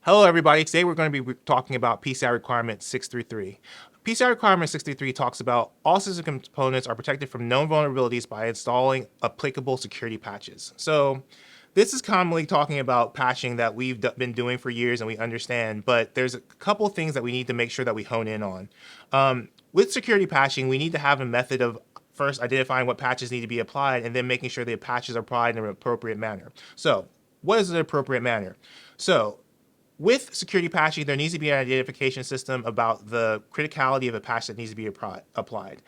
Hello everybody, today we're going to be talking about PCI requirement 633. PCI requirement 633 talks about all system components are protected from known vulnerabilities by installing applicable security patches. So this is commonly talking about patching that we've been doing for years and we understand, but there's a couple things that we need to make sure that we hone in on. With security patching, we need to have a method of first identifying what patches need to be applied and then making sure the patches are applied in an appropriate manner. So what is the appropriate manner? So with security patching, there needs to be an identification system about the criticality of a patch that needs to be applied.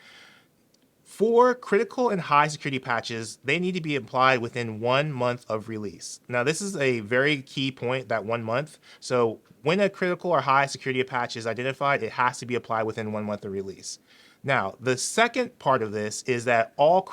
For critical and high security patches, they need to be applied within 1 month of release. Now, this is a very key point, that 1 month. So when a critical or high security patch is identified, it has to be applied within 1 month of release. Now, the second part of this is that all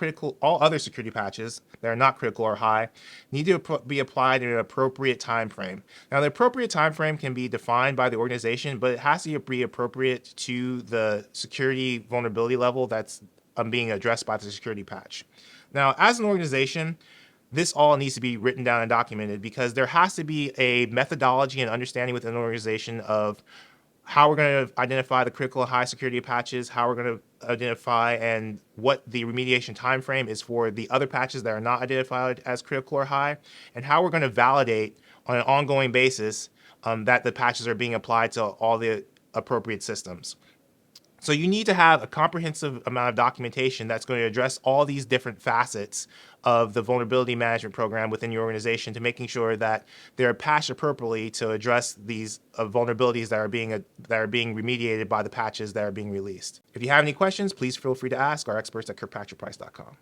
other security patches that are not critical or high need to be applied in an appropriate time frame. Now, the appropriate time frame can be defined by the organization, but it has to be appropriate to the security vulnerability level that's being addressed by the security patch. Now, as an organization, this all needs to be written down and documented because there has to be a methodology and understanding within an organization of how we're going to identify the critical and high security patches, how we're going to identify and what the remediation time frame is for the other patches that are not identified as critical or high, and how we're going to validate on an ongoing basis that the patches are being applied to all the appropriate systems. So you need to have a comprehensive amount of documentation that's going to address all these different facets of the vulnerability management program within your organization to making sure that they're patched appropriately to address these vulnerabilities that are being remediated by the patches that are being released. If you have any questions, please feel free to ask our experts at kirkpatrickprice.com.